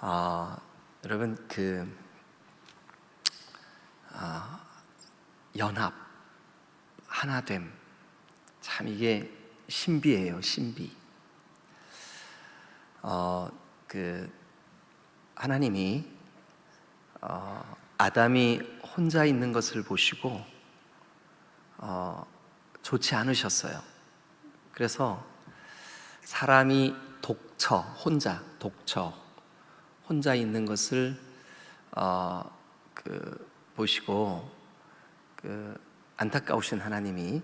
여러분 연합, 하나됨, 참 이게 신비예요, 신비. 하나님이 아담이 혼자 있는 것을 보시고 좋지 않으셨어요. 그래서 사람이 혼자 있는 것을 보시고 안타까우신 하나님이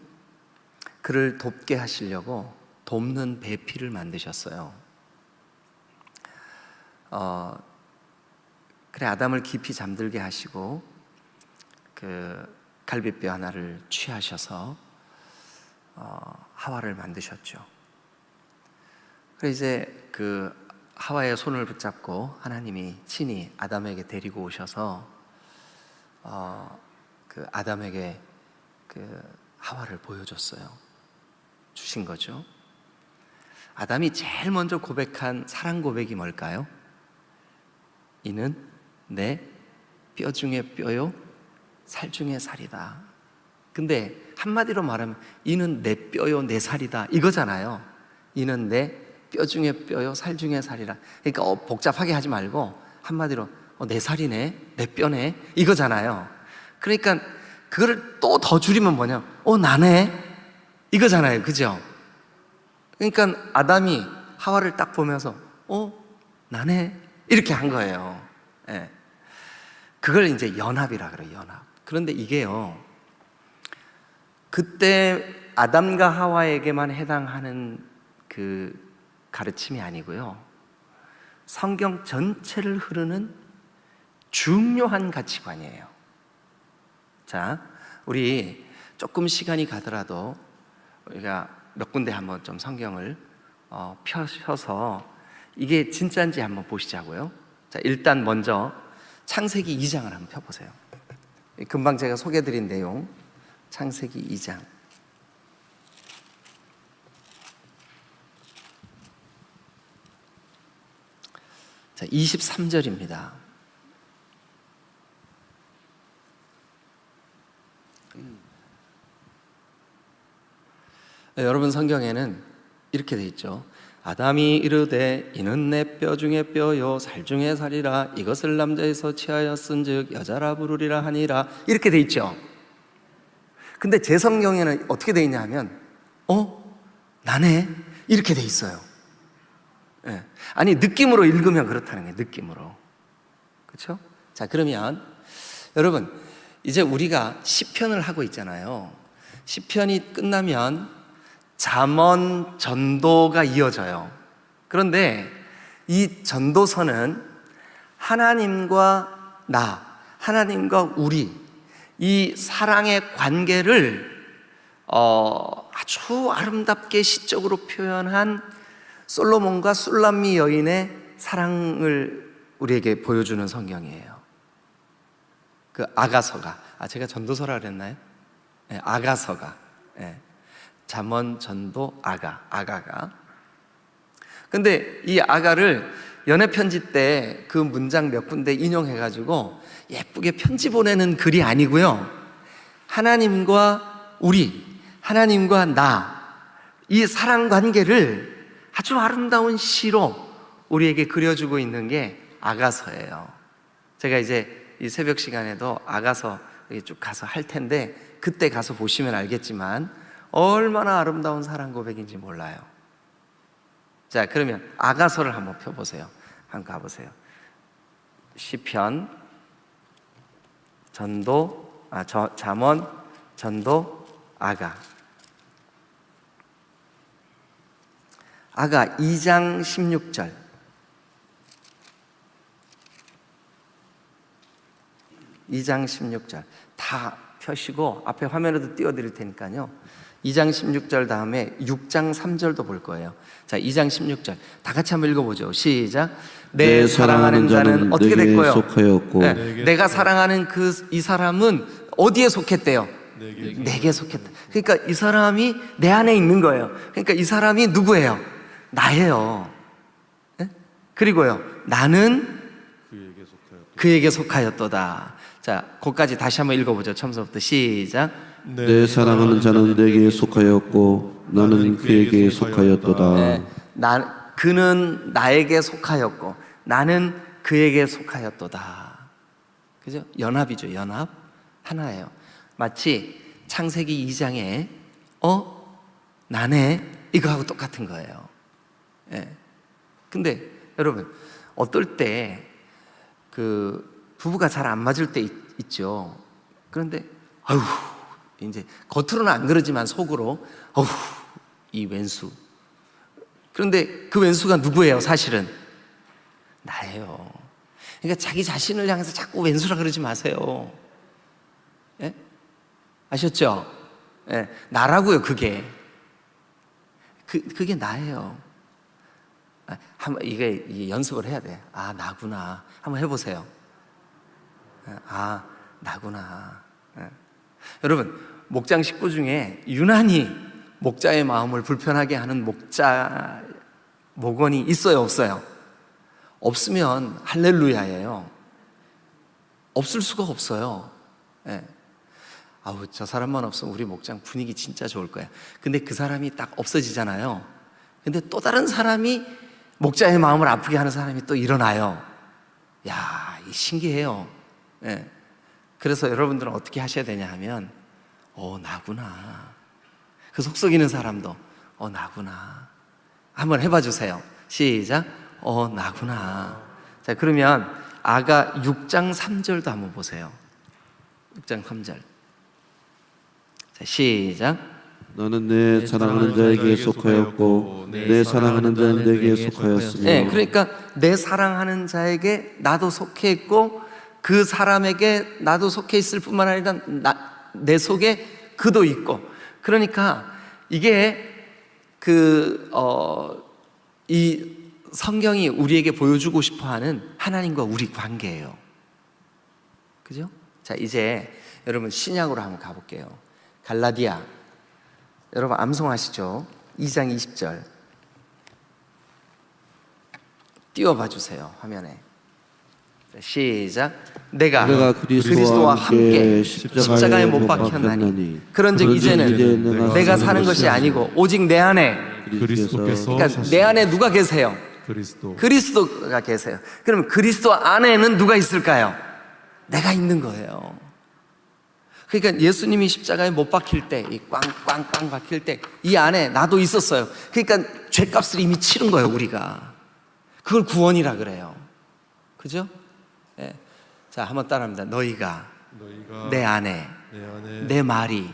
그를 돕게 하시려고 돕는 배필을 만드셨어요. 그래 아담을 깊이 잠들게 하시고 갈비뼈 하나를 취하셔서 하와를 만드셨죠. 그래 이제 하와의 손을 붙잡고 하나님이 친히 아담에게 데리고 오셔서 아담에게 하와를 보여줬어요. 주신 거죠. 아담이 제일 먼저 고백한 사랑 고백이 뭘까요? 이는 내 뼈 중에 뼈요 살 중에 살이다. 근데 한마디로 말하면 이는 내 뼈요 내 살이다 이거잖아요. 이는 내 뼈 중에 뼈요 살 중에 살이라. 그러니까 복잡하게 하지 말고 한마디로 내 살이네, 내 뼈네 이거잖아요. 그러니까 그거를 또 더 줄이면 뭐냐, 나네 이거잖아요. 그죠? 그러니까 아담이 하와를 딱 보면서 나네 이렇게 한 거예요. 예. 그걸 이제 연합이라 그래요, 연합. 그런데 이게요, 그때 아담과 하와에게만 해당하는 가르침이 아니고요, 성경 전체를 흐르는 중요한 가치관이에요. 자, 우리 조금 시간이 가더라도 우리가 몇 군데 한번 좀 성경을 펴셔서 이게 진짜인지 한번 보시자고요. 자, 일단 먼저 창세기 2장을 한번 펴보세요. 금방 제가 소개해드린 내용, 창세기 2장. 자, 23절입니다. 여러분 성경에는 이렇게 돼 있죠. 아담이 이르되 이는 내 뼈 중에 뼈요 살 중에 살이라 이것을 남자에서 취하였은즉 여자라 부르리라 하니라 이렇게 돼 있죠. 근데 제 성경에는 어떻게 돼 있냐 하면 나네 이렇게 돼 있어요. 네. 아니 느낌으로 읽으면 그렇다는 거예요. 느낌으로. 그렇죠? 자, 그러면 여러분 이제 우리가 시편을 하고 있잖아요. 시편이 끝나면 잠언, 전도가 이어져요. 그런데 이 전도서는 하나님과 나, 하나님과 우리 이 사랑의 관계를 아주 아름답게 시적으로 표현한 솔로몬과 술람미 여인의 사랑을 우리에게 보여주는 성경이에요. 아가서가, 제가 전도서라 그랬나요? 네, 아가서가. 네. 잠언, 전도, 아가가. 근데 이 아가를 연애편지 때 그 문장 몇 군데 인용해가지고 예쁘게 편지 보내는 글이 아니고요, 하나님과 우리, 하나님과 나, 이 사랑 관계를 아주 아름다운 시로 우리에게 그려주고 있는 게 아가서예요. 제가 이제 이 새벽 시간에도 아가서 쭉 가서 할 텐데 그때 가서 보시면 알겠지만 얼마나 아름다운 사랑 고백인지 몰라요. 자, 그러면 아가서를 한번 펴보세요. 한번 가보세요. 시편, 전도, 잠언, 전도, 아가 2장 16절. 2장 16절 다 펴시고 앞에 화면에도 띄워드릴 테니까요. 2장 16절 다음에 6장 3절도 볼 거예요. 자, 2장 16절 다 같이 한번 읽어보죠. 시작. 내 사랑하는 자는 어떻게 됐고요? 속하였고, 네. 내가 사랑하는 이 사람은 어디에 속했대요? 내게 속했다. 그러니까 이 사람이 내 안에 있는 거예요. 그러니까 이 사람이 누구예요? 나예요. 네? 그리고요, 나는 그에게 속하였도다. 자, 거기까지 다시 한번 읽어보죠. 처음부터 시작. 내 사랑하는 자는 내게 속하였고 나는 그에게 속하였도다. 네, 그는 나에게 속하였고 나는 그에게 속하였도다. 그죠? 연합이죠. 연합. 하나예요. 마치 창세기 2장에 나네 이거하고 똑같은 거예요. 예. 근데 여러분 어떨 때 그 부부가 잘 안 맞을 때 있죠. 그런데 아유 이제 겉으로는 안 그러지만 속으로 어우 이 왼수. 그런데 그 왼수가 누구예요? 사실은 나예요. 그러니까 자기 자신을 향해서 자꾸 왼수라 그러지 마세요. 예? 아셨죠? 예, 나라고요. 그게 나예요. 한번 이게 연습을 해야 돼. 아 나구나. 한번 해보세요. 아 나구나. 예. 여러분 목장 식구 중에 유난히 목자의 마음을 불편하게 하는 목원이 있어요, 없어요? 없으면 할렐루야예요. 없을 수가 없어요. 예. 아우 저 사람만 없으면 우리 목장 분위기 진짜 좋을 거야. 근데 그 사람이 딱 없어지잖아요. 근데 또 다른 사람이 목자의 마음을 아프게 하는 사람이 또 일어나요. 야, 이 신기해요. 예. 그래서 여러분들은 어떻게 하셔야 되냐 하면 나구나. 그 속썩이는 사람도 나구나. 한번 해봐 주세요. 시작. 나구나. 자, 그러면 아가 6장 3절도 한번 보세요. 6장 3절. 자, 시작. 나는 내 사랑하는 자에게 속하였고 내 사랑하는 자는 내게 속하였으며. 네, 그러니까 내 사랑하는 자에게 나도 속해 있고 그 사람에게 나도 속해 있을 뿐만 아니라 내 속에 그도 있고. 그러니까 이게 이 성경이 우리에게 보여주고 싶어하는 하나님과 우리 관계예요. 그죠? 자, 이제 여러분 신약으로 한번 가볼게요. 갈라디아. 여러분 암송하시죠? 2장 20절 띄워봐 주세요. 화면에. 자, 시작. 내가 그리스도와 함께 십자가에 못 박혔나니 그런즉 이제는 내가 사는 것이 아니고 오직 내 안에 그리스도께서 그러니까 내 안에 누가 계세요? 그리스도가 계세요. 그럼 그리스도 안에는 누가 있을까요? 내가 있는 거예요. 그러니까 예수님이 십자가에 못 박힐 때, 이 꽝꽝꽝 박힐 때 이 안에 나도 있었어요. 그러니까 죄값을 이미 치른 거예요, 우리가. 그걸 구원이라 그래요. 그죠? 네. 자, 한번 따라합니다. 너희가 내 안에 내 말이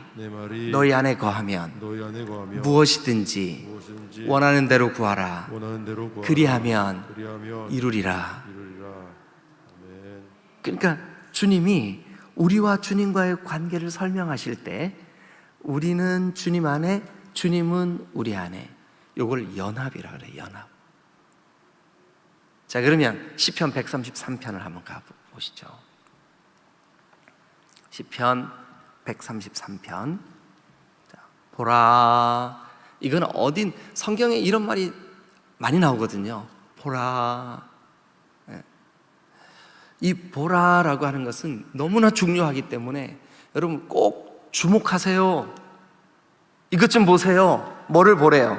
너희 안에 거하면 무엇이든지 원하는 대로 구하라. 그리하면 이루리라. 그러니까 주님이 우리와 주님과의 관계를 설명하실 때 우리는 주님 안에, 주님은 우리 안에. 요걸 연합이라 그래요. 연합. 자, 그러면 시편 133편을 한번 가보시죠. 시편 133편. 자, 보라. 이건 성경에 이런 말이 많이 나오거든요. 보라. 이 보라라고 하는 것은 너무나 중요하기 때문에 여러분 꼭 주목하세요. 이것 좀 보세요. 뭐를 보래요?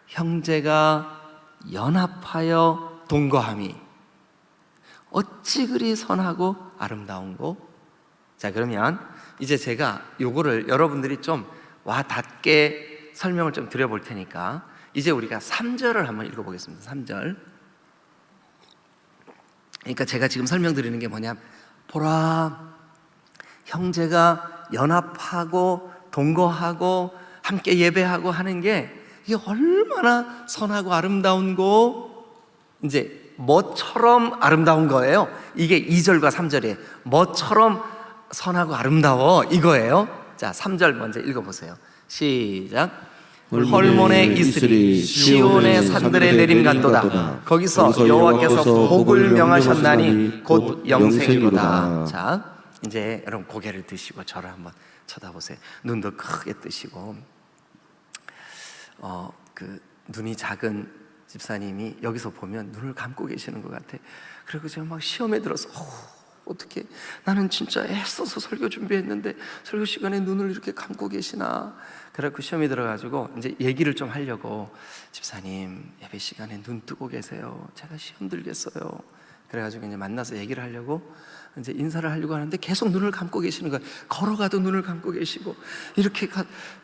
형제가 연합하여 동거함이 어찌 그리 선하고 아름다운고. 자, 그러면 이제 제가 요거를 여러분들이 좀 와닿게 설명을 좀 드려볼 테니까 이제 우리가 3절을 한번 읽어보겠습니다. 3절. 그러니까 제가 지금 설명드리는 게 뭐냐, 보라, 형제가 연합하고 동거하고 함께 예배하고 하는 게 이게 얼마나 선하고 아름다운 거. 이제 뭐처럼 아름다운 거예요. 이게 2절과 3절이에요. 뭐처럼 선하고 아름다워 이거예요. 자, 3절 먼저 읽어보세요. 시작. 헐몬에 이슬이 시온의 산들에 내림 같도다. 거기서 여호와께서 복을 명하셨나니 곧 영생이로다. 자, 이제 여러분 고개를 드시고 저를 한번 쳐다보세요. 눈도 크게 뜨시고 그 눈이 작은 집사님이 여기서 보면 눈을 감고 계시는 것 같아. 그리고 제가 막 시험에 들어서 어떻게 나는 진짜 애써서 설교 준비했는데 설교 시간에 눈을 이렇게 감고 계시나. 그래갖고 시험에 들어가지고 이제 얘기를 좀 하려고, 집사님 예배 시간에 눈 뜨고 계세요. 제가 시험 들겠어요. 그래가지고 이제 만나서 얘기를 하려고 이제 인사를 하려고 하는데 계속 눈을 감고 계시는 거예요. 걸어가도 눈을 감고 계시고 이렇게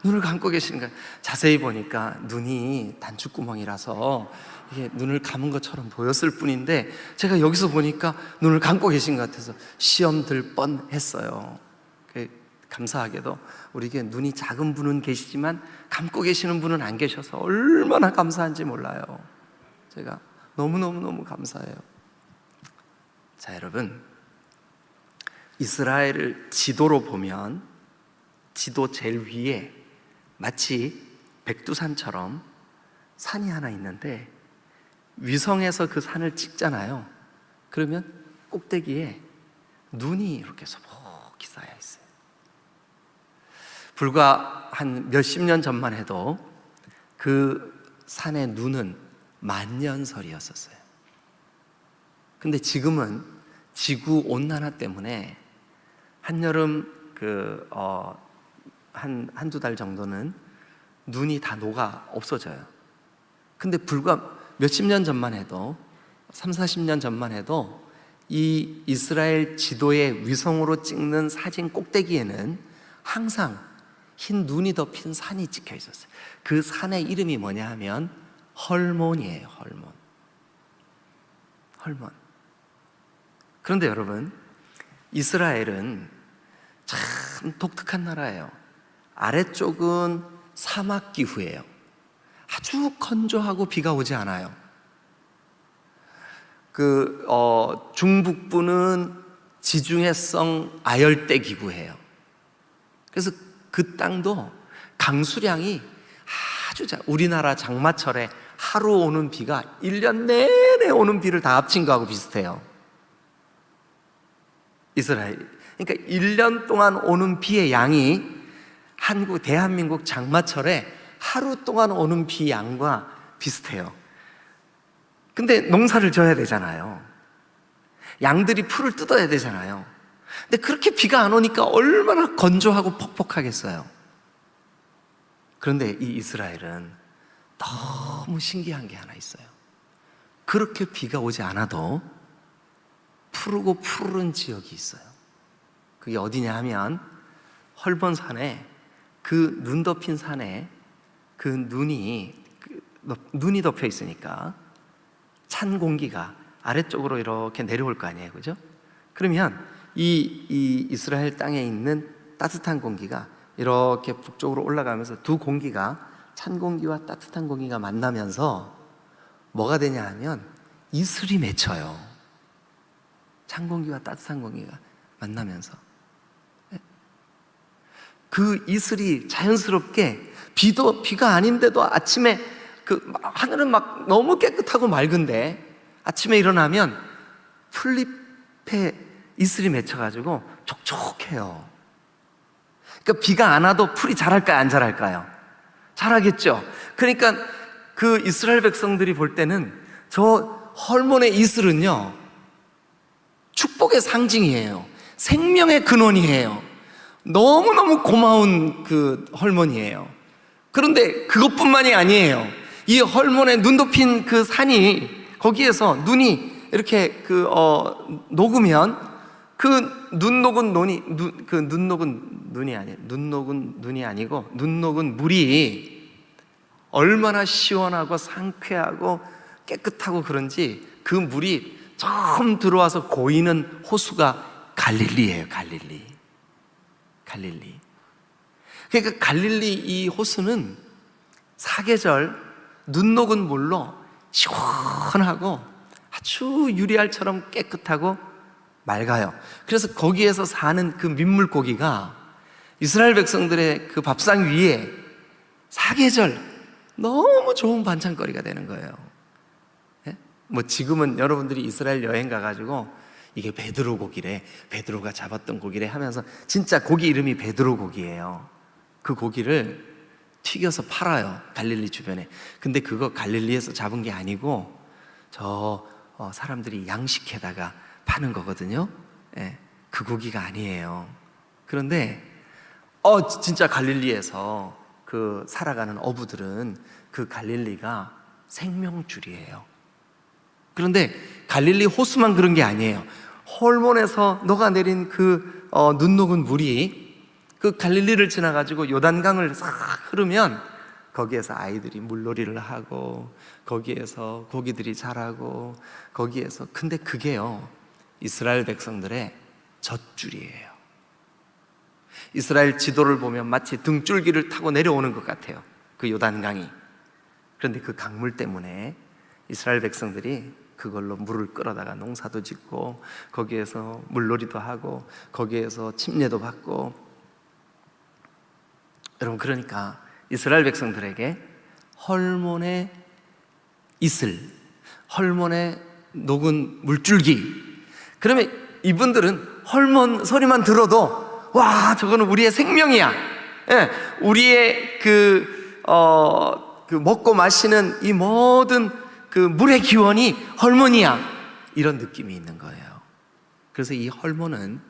눈을 감고 계시는 거예요. 자세히 보니까 눈이 단추구멍이라서 이게 눈을 감은 것처럼 보였을 뿐인데 제가 여기서 보니까 눈을 감고 계신 것 같아서 시험 들 뻔했어요. 감사하게도 우리에게 눈이 작은 분은 계시지만 감고 계시는 분은 안 계셔서 얼마나 감사한지 몰라요. 제가 너무너무 감사해요. 자, 여러분, 이스라엘을 지도로 보면 지도 제일 위에 마치 백두산처럼 산이 하나 있는데 위성에서 그 산을 찍잖아요. 그러면 꼭대기에 눈이 이렇게 소복히 쌓여 있어요. 불과 한 몇십 년 전만 해도 그 산의 눈은 만년설이었었어요. 근데 지금은 지구 온난화 때문에 한여름 한두 달 정도는 눈이 다 녹아 없어져요. 근데 불과 몇십 년 전만 해도 30-40년 전만 해도 이 이스라엘 지도의 위성으로 찍는 사진 꼭대기에는 항상 흰 눈이 덮인 산이 찍혀 있었어요. 그 산의 이름이 뭐냐 하면 헐몬이에요. 헐몬. 그런데 여러분, 이스라엘은 참 독특한 나라예요. 아래쪽은 사막 기후예요. 아주 건조하고 비가 오지 않아요. 중북부는 지중해성 아열대 기후예요. 그래서 그 땅도 강수량이 아주 우리나라 장마철에 하루 오는 비가 1년 내내 오는 비를 다 합친 거하고 비슷해요. 이스라엘. 그러니까 1년 동안 오는 비의 양이 대한민국 장마철에 하루 동안 오는 비 양과 비슷해요. 근데 농사를 져야 되잖아요. 양들이 풀을 뜯어야 되잖아요. 근데 그렇게 비가 안 오니까 얼마나 건조하고 퍽퍽하겠어요. 그런데 이 이스라엘은 너무 신기한 게 하나 있어요. 그렇게 비가 오지 않아도 푸르고 푸르른 지역이 있어요. 그게 어디냐 하면 헐몬산에 그 눈 덮인 산에 그 눈이 덮여 있으니까 찬 공기가 아래쪽으로 이렇게 내려올 거 아니에요, 그죠? 그러면 이 이스라엘 땅에 있는 따뜻한 공기가 이렇게 북쪽으로 올라가면서 두 공기가 찬 공기와 따뜻한 공기가 만나면서 뭐가 되냐 하면 이슬이 맺혀요. 찬 공기와 따뜻한 공기가 만나면서 그 이슬이 자연스럽게 비가 아닌데도 아침에 하늘은 막 너무 깨끗하고 맑은데 아침에 일어나면 풀잎에 이슬이 맺혀가지고 촉촉해요. 그러니까 비가 안 와도 풀이 자랄까요, 안 자랄까요? 자라겠죠. 그러니까 그 이스라엘 백성들이 볼 때는 저 헐몬의 이슬은요, 축복의 상징이에요. 생명의 근원이에요. 너무너무 고마운 그 헐몬이에요. 그런데 그것뿐만이 아니에요. 이 헐몬에 눈 덮인 그 산이, 거기에서 눈이 이렇게 녹으면 그 눈 녹은 눈이 아니고 눈 녹은 물이 얼마나 시원하고 상쾌하고 깨끗하고 그런지 그 물이 처음 들어와서 고이는 호수가 갈릴리예요. 갈릴리. 그러니까 갈릴리 이 호수는 사계절 눈 녹은 물로 시원하고 아주 유리알처럼 깨끗하고 맑아요. 그래서 거기에서 사는 그 민물고기가 이스라엘 백성들의 그 밥상 위에 사계절 너무 좋은 반찬거리가 되는 거예요. 예? 뭐 지금은 여러분들이 이스라엘 여행 가가지고 이게 베드로 고기래, 베드로가 잡았던 고기래 하면서 진짜 고기 이름이 베드로 고기예요. 그 고기를 튀겨서 팔아요, 갈릴리 주변에. 근데 그거 갈릴리에서 잡은 게 아니고 사람들이 양식해다가 파는 거거든요. 예, 그 고기가 아니에요. 그런데 진짜 갈릴리에서 그 살아가는 어부들은 그 갈릴리가 생명줄이에요. 그런데 갈릴리 호수만 그런 게 아니에요. 헐몬에서 녹아내린 그 눈 녹은 물이 그 갈릴리를 지나가지고 요단강을 싹 흐르면 거기에서 아이들이 물놀이를 하고 거기에서 고기들이 자라고 거기에서, 근데 그게요 이스라엘 백성들의 젖줄이에요. 이스라엘 지도를 보면 마치 등줄기를 타고 내려오는 것 같아요, 그 요단강이. 그런데 그 강물 때문에 이스라엘 백성들이 그걸로 물을 끌어다가 농사도 짓고 거기에서 물놀이도 하고 거기에서 침례도 받고. 여러분, 그러니까 이스라엘 백성들에게 헐몬의 이슬, 헐몬의 녹은 물줄기, 그러면 이분들은 헐몬 소리만 들어도 와, 저거는 우리의 생명이야. 예, 우리의 그 먹고 마시는 이 모든 그 물의 기원이 헐몬이야, 이런 느낌이 있는 거예요. 그래서 이 헐몬은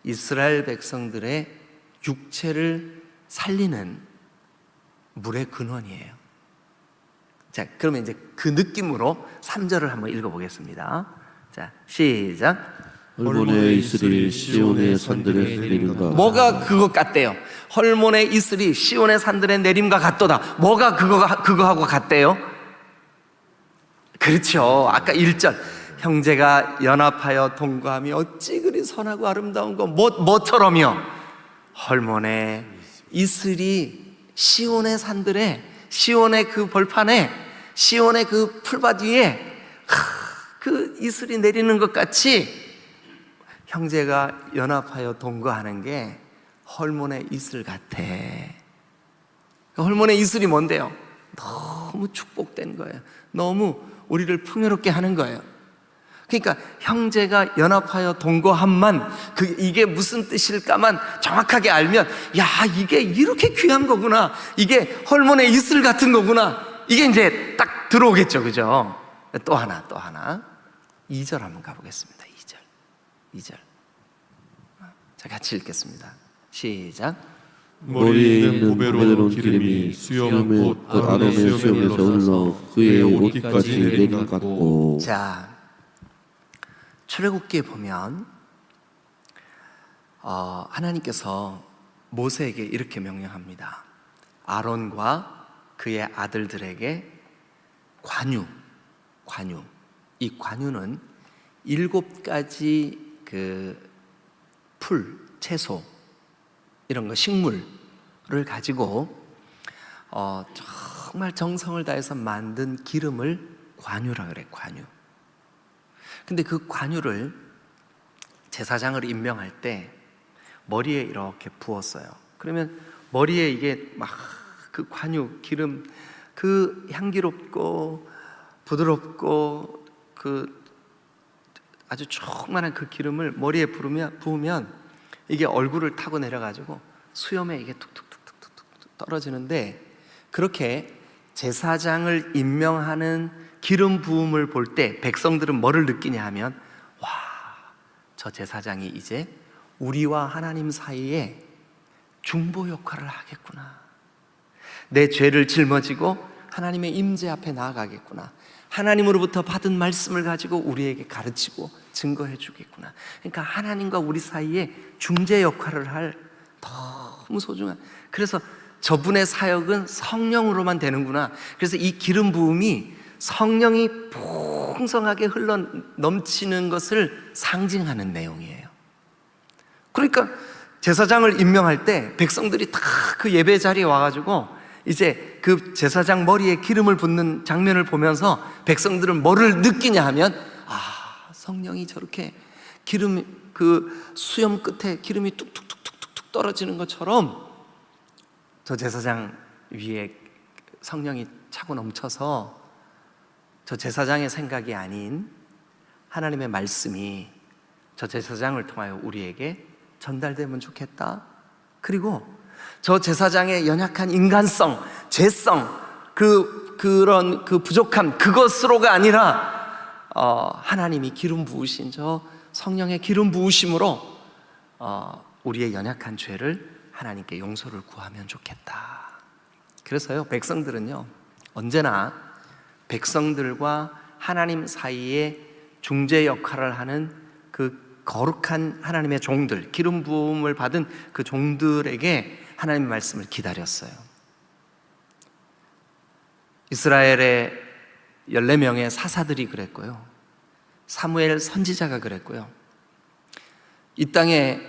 이스라엘 백성들의 육체를 살리는 물의 근원이에요. 자, 그러면 이제 그 느낌으로 3절을 한번 읽어보겠습니다. 자, 시작. 헐몬의 이슬이 시온의 산들에 내린다. 뭐가 그것 같대요? 헐몬의 이슬이 시온의 산들에 내림과 같도다. 뭐가 그거하고 같대요? 그렇죠. 아까 1절, 형제가 연합하여 동거하며 어찌 그리 선하고 아름다운 거 뭐처럼요? 헐몬의 이슬이 시온의 산들에, 시온의 그 벌판에, 시온의 그 풀밭 위에 그 이슬이 내리는 것 같이 형제가 연합하여 동거하는 게 헐몬의 이슬 같아. 헐몬의 이슬이 뭔데요? 너무 축복된 거예요. 너무 우리를 풍요롭게 하는 거예요. 그러니까 형제가 연합하여 동거함만, 이게 무슨 뜻일까만 정확하게 알면, 야, 이게 이렇게 귀한 거구나, 이게 헐몬의 이슬 같은 거구나, 이게 이제 딱 들어오겠죠. 그죠? 또 하나 2절 한번 가보겠습니다. 2절. 자, 같이 읽겠습니다. 시작. 머리에 있는 보배로운 기름이 수염 곧 아론의 수염에서 흘러 그의 옷까지 내린 것 같고. 자, 출애굽기에 보면 하나님께서 모세에게 이렇게 명령합니다. 아론과 그의 아들들에게 관유, 이 관유는 7가지 그 풀, 채소, 이런 거, 식물을 가지고 정말 정성을 다해서 만든 기름을 관유라 그래, 관유. 근데 그 관유를 제사장을 임명할 때 머리에 이렇게 부었어요. 그러면 머리에 이게 막 그 관유, 기름, 그 향기롭고 부드럽고 그 아주 조그만한 그 기름을 머리에 부으면 이게 얼굴을 타고 내려가지고 수염에 이게 툭툭툭툭툭 떨어지는데, 그렇게 제사장을 임명하는 기름 부음을 볼 때 백성들은 뭐를 느끼냐 하면, 와, 저 제사장이 이제 우리와 하나님 사이에 중보 역할을 하겠구나. 내 죄를 짊어지고 하나님의 임재 앞에 나아가겠구나. 하나님으로부터 받은 말씀을 가지고 우리에게 가르치고 증거해 주겠구나. 그러니까 하나님과 우리 사이에 중재 역할을 할 너무 소중한, 그래서 저분의 사역은 성령으로만 되는구나. 그래서 이 기름 부음이 성령이 풍성하게 흘러 넘치는 것을 상징하는 내용이에요. 그러니까 제사장을 임명할 때 백성들이 다 그 예배 자리에 와가지고 이제 그 제사장 머리에 기름을 붓는 장면을 보면서 백성들은 뭐를 느끼냐 하면, 성령이 저렇게 기름, 그 수염 끝에 기름이 뚝뚝뚝뚝뚝 떨어지는 것처럼 저 제사장 위에 성령이 차고 넘쳐서 저 제사장의 생각이 아닌 하나님의 말씀이 저 제사장을 통하여 우리에게 전달되면 좋겠다. 그리고 저 제사장의 연약한 인간성, 죄성, 그런 부족함, 그것으로가 아니라 하나님이 기름 부으신 저 성령의 기름 부으심으로 우리의 연약한 죄를 하나님께 용서를 구하면 좋겠다. 그래서요, 백성들은요, 언제나 백성들과 하나님 사이에 중재 역할을 하는 그 거룩한 하나님의 종들, 기름 부음을 받은 그 종들에게 하나님의 말씀을 기다렸어요. 이스라엘의 14명의 사사들이 그랬고요, 사무엘 선지자가 그랬고요, 이 땅에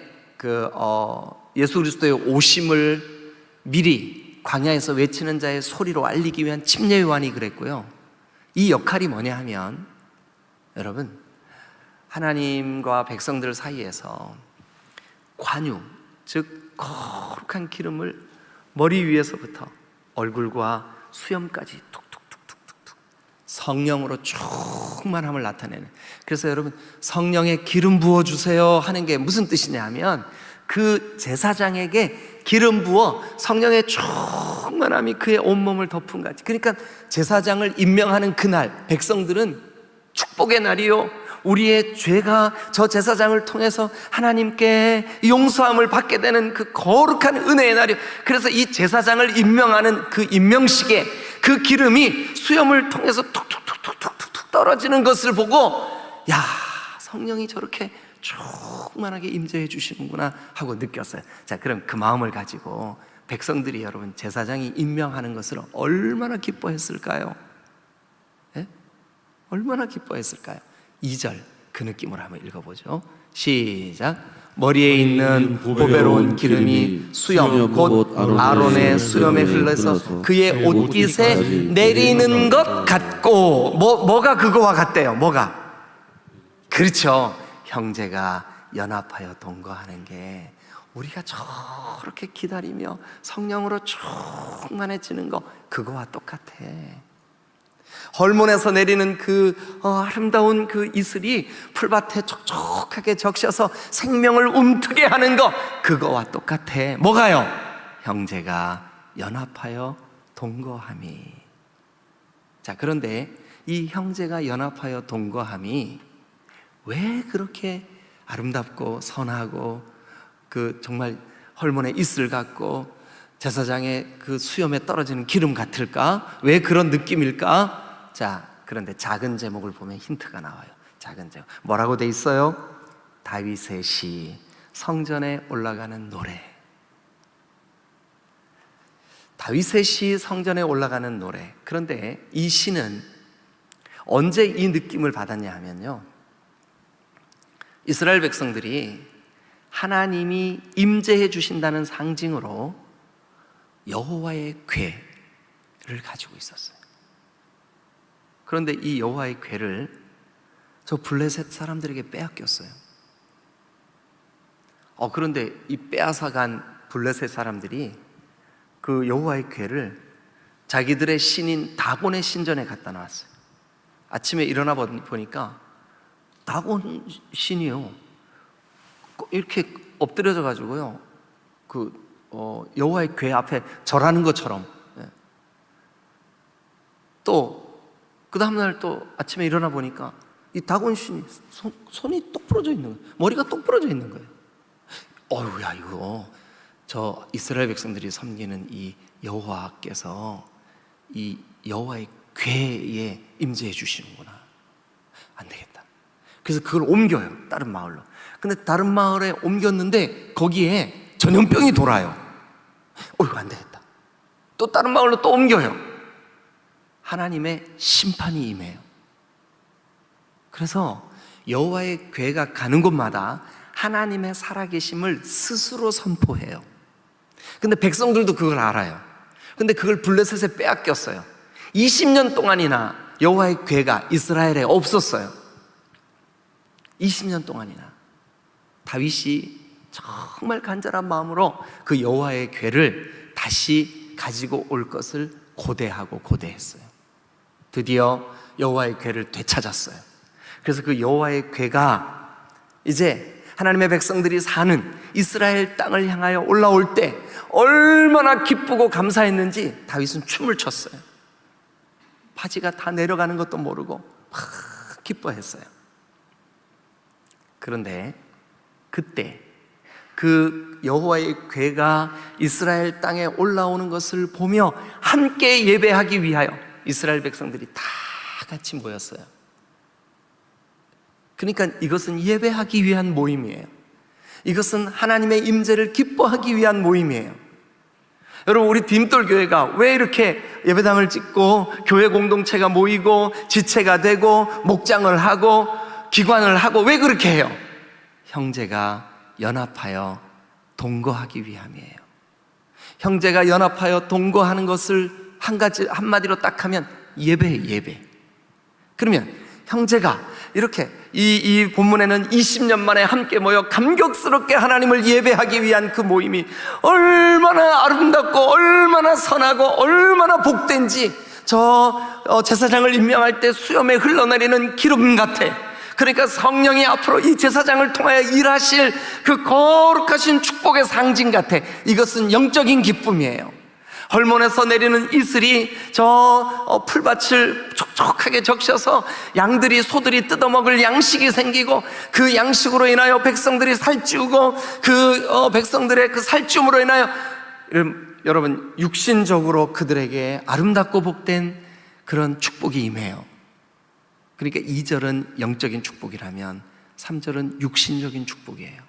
예수 그리스도의 오심을 미리 광야에서 외치는 자의 소리로 알리기 위한 침례 요한이 그랬고요. 이 역할이 뭐냐 하면, 여러분, 하나님과 백성들 사이에서 관유, 즉 거룩한 기름을 머리 위에서부터 얼굴과 수염까지 툭툭툭툭툭 성령으로 충만함을 나타내는, 그래서 여러분, 성령의 기름 부어주세요 하는 게 무슨 뜻이냐 하면, 그 제사장에게 기름 부어 성령의 충만함이 그의 온몸을 덮은 같이, 그러니까 제사장을 임명하는 그날 백성들은 축복의 날이요, 우리의 죄가 저 제사장을 통해서 하나님께 용서함을 받게 되는 그 거룩한 은혜의 날이요. 그래서 이 제사장을 임명하는 그 임명식에 그 기름이 수염을 통해서 툭툭툭툭툭툭 떨어지는 것을 보고, 야, 성령이 저렇게 충만하게 임재해 주시는구나 하고 느꼈어요. 자, 그럼 그 마음을 가지고 백성들이, 여러분, 제사장이 임명하는 것을 얼마나 기뻐했을까요? 네? 얼마나 기뻐했을까요? 2절 그 느낌으로 한번 읽어보죠. 시작. 머리에 있는 보배로운 기름이 수염 곧 아론의 수염에 흘러서 그의 옷깃에 내리는 것 같고, 뭐가 그거와 같대요? 뭐가? 그렇죠, 형제가 연합하여 동거하는 게 우리가 저렇게 기다리며 성령으로 충만해지는 거, 그거와 똑같아. 헐몬에서 내리는 그 아름다운 그 이슬이 풀밭에 촉촉하게 적셔서 생명을 움트게 하는 거, 그거와 똑같아. 뭐가요? 형제가 연합하여 동거함이. 자, 그런데 이 형제가 연합하여 동거함이 왜 그렇게 아름답고 선하고 정말 헐몬의 이슬 같고 제사장의 그 수염에 떨어지는 기름 같을까? 왜 그런 느낌일까? 자, 그런데 작은 제목을 보면 힌트가 나와요. 작은 제목 뭐라고 돼 있어요? 다윗의 시, 성전에 올라가는 노래. 다윗의 시, 성전에 올라가는 노래. 그런데 이 시는 언제 이 느낌을 받았냐 하면요, 이스라엘 백성들이 하나님이 임재해 주신다는 상징으로 여호와의 궤를 가지고 있었어요. 그런데 이 여호와의 궤를 저 블레셋 사람들에게 빼앗겼어요. 그런데 이 빼앗아간 블레셋 사람들이 그 여호와의 궤를 자기들의 신인 다곤의 신전에 갖다 놨어요. 아침에 일어나 보니까 다곤 신이요, 이렇게 엎드려져 가지고요, 여호와의 궤 앞에 절하는 것처럼. 또 그 다음날 또 아침에 일어나 보니까 이 다곤 신이 손이 똑 부러져 있는 거예요. 머리가 똑 부러져 있는 거예요. 어휴야, 이거 저 이스라엘 백성들이 섬기는 이 여호와께서 이 여호와의 궤에 임재해 주시는구나. 안 되겠다. 그래서 그걸 옮겨요, 다른 마을로. 근데 다른 마을에 옮겼는데 거기에 전염병이 돌아요. 어이구, 안 되겠다. 또 다른 마을로 또 옮겨요. 하나님의 심판이 임해요. 그래서 여호와의 궤가 가는 곳마다 하나님의 살아계심을 스스로 선포해요. 근데 백성들도 그걸 알아요. 근데 그걸 블레셋에 빼앗겼어요. 20년 동안이나 여호와의 궤가 이스라엘에 없었어요. 20년 동안이나. 다윗이 정말 간절한 마음으로 그 여호와의 궤를 다시 가지고 올 것을 고대했어요. 드디어 여호와의 궤를 되찾았어요. 그래서 그 여호와의 궤가 이제 하나님의 백성들이 사는 이스라엘 땅을 향하여 올라올 때 얼마나 기쁘고 감사했는지 다윗은 춤을 췄어요. 바지가 다 내려가는 것도 모르고 막 기뻐했어요. 그런데 그때 그 여호와의 궤가 이스라엘 땅에 올라오는 것을 보며 함께 예배하기 위하여 이스라엘 백성들이 다 같이 모였어요. 그러니까 이것은 예배하기 위한 모임이에요. 이것은 하나님의 임재를 기뻐하기 위한 모임이에요. 여러분, 우리 디딤돌교회가 왜 이렇게 예배당을 짓고 교회 공동체가 모이고 지체가 되고 목장을 하고 기관을 하고 왜 그렇게 해요? 형제가 연합하여 동거하기 위함이에요. 형제가 연합하여 동거하는 것을 한마디로 딱 하면 예배예요, 예배. 그러면 형제가 이렇게 이 본문에는 20년 만에 함께 모여 감격스럽게 하나님을 예배하기 위한 그 모임이 얼마나 아름답고 얼마나 선하고 얼마나 복된지 제사장을 임명할 때 수염에 흘러내리는 기름 같아. 그러니까 성령이 앞으로 이 제사장을 통하여 일하실 그 거룩하신 축복의 상징 같아. 이것은 영적인 기쁨이에요. 헐몬에서 내리는 이슬이 풀밭을 촉촉하게 적셔서 양들이 소들이 뜯어먹을 양식이 생기고 그 양식으로 인하여 백성들이 살찌우고 그 백성들의 그 살찌움으로 인하여 여러분 육신적으로 그들에게 아름답고 복된 그런 축복이 임해요. 그러니까 2절은 영적인 축복이라면 3절은 육신적인 축복이에요.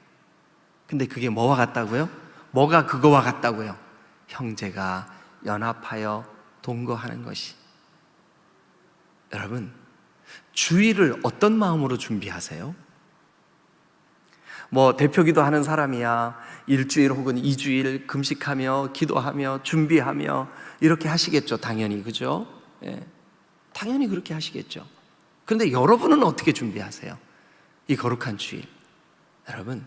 근데 그게 뭐와 같다고요? 뭐가 그거와 같다고요? 형제가 연합하여 동거하는 것이. 여러분, 주일을 어떤 마음으로 준비하세요? 대표기도 하는 사람이야 1주일 혹은 2주일 금식하며 기도하며 준비하며 이렇게 하시겠죠. 당연히, 그죠? 예, 당연히 그렇게 하시겠죠. 그런데 여러분은 어떻게 준비하세요? 이 거룩한 주일. 여러분,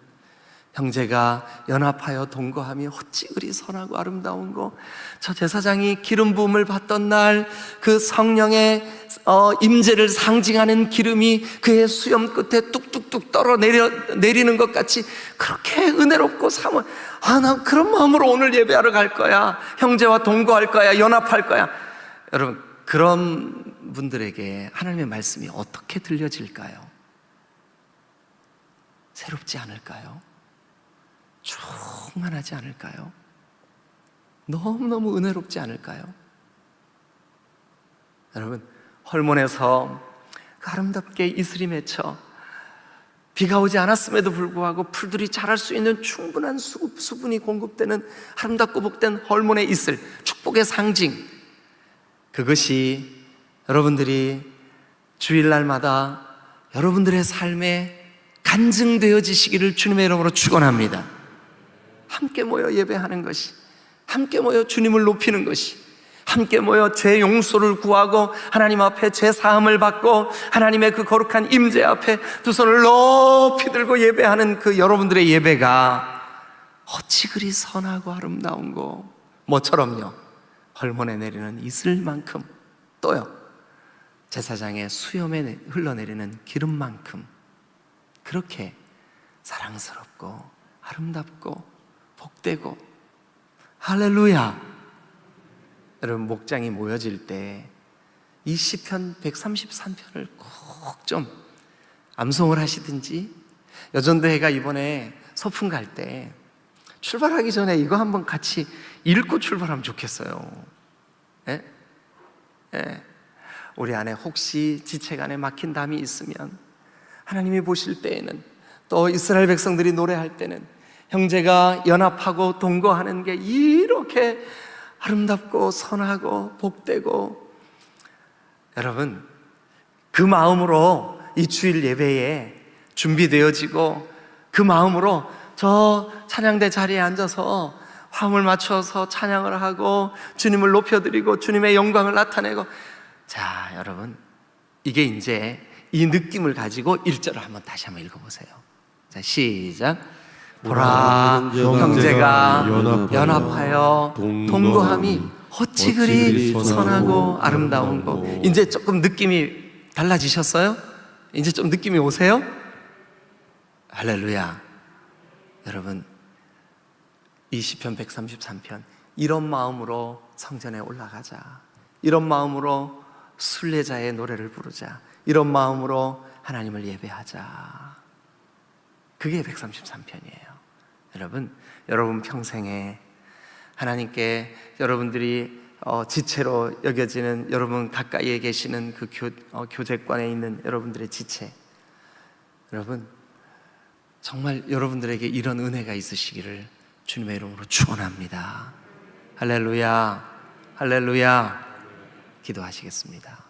형제가 연합하여 동거하며 어찌 그리 선하고 아름다운 거. 저 제사장이 기름 부음을 받던 날 그 성령의 임재를 상징하는 기름이 그의 수염 끝에 뚝뚝뚝 떨어 내리는 것 같이 그렇게 은혜롭고 난 그런 마음으로 오늘 예배하러 갈 거야. 형제와 동거할 거야. 연합할 거야. 여러분, 그런 분들에게 하나님의 말씀이 어떻게 들려질까요? 새롭지 않을까요? 충만하지 않을까요? 너무너무 은혜롭지 않을까요? 여러분, 헐몬에서 그 아름답게 이슬이 맺혀 비가 오지 않았음에도 불구하고 풀들이 자랄 수 있는 충분한 수분이 공급되는 아름답고 복된 헐몬의 이슬, 축복의 상징. 그것이 여러분들이 주일날마다 여러분들의 삶에 간증되어지시기를 주님의 이름으로 축원합니다. 함께 모여 예배하는 것이, 함께 모여 주님을 높이는 것이, 함께 모여 죄 용서를 구하고 하나님 앞에 죄 사함을 받고 하나님의 그 거룩한 임재 앞에 두 손을 높이 들고 예배하는 그 여러분들의 예배가 어찌 그리 선하고 아름다운고. 뭐처럼요? 헐몬에 내리는 이슬만큼, 또요 제사장의 수염에 흘러내리는 기름만큼 그렇게 사랑스럽고 아름답고 복되고. 할렐루야. 여러분, 목장이 모여질 때 이 시편 133편을 꼭 좀 암송을 하시든지, 여전대회가 이번에 소풍 갈 때 출발하기 전에 이거 한번 같이 읽고 출발하면 좋겠어요. 예? 예. 우리 안에 혹시 지체 간에 막힌 담이 있으면 하나님이 보실 때에는, 또 이스라엘 백성들이 노래할 때는 형제가 연합하고 동거하는 게 이렇게 아름답고 선하고 복되고. 여러분, 그 마음으로 이 주일 예배에 준비되어지고 그 마음으로 저 찬양대 자리에 앉아서 화음을 맞춰서 찬양을 하고 주님을 높여드리고 주님의 영광을 나타내고. 자, 여러분, 이게 이제 이 느낌을 가지고 1절을 다시 한번 읽어보세요. 자, 시작. 보라, 형제가 연합하여 동거함이 어찌 그리 선하고 아름다운 거. 이제 조금 느낌이 달라지셨어요? 이제 좀 느낌이 오세요? 할렐루야. 여러분, 이 시편 133편, 이런 마음으로 성전에 올라가자. 이런 마음으로 순례자의 노래를 부르자. 이런 마음으로 하나님을 예배하자. 그게 133편이에요. 여러분 평생에 하나님께 여러분들이 지체로 여겨지는, 여러분 가까이에 계시는 그 교제관에 있는 여러분들의 지체, 여러분 정말 여러분들에게 이런 은혜가 있으시기를 주님의 이름으로 축원합니다. 할렐루야, 할렐루야. 기도하시겠습니다.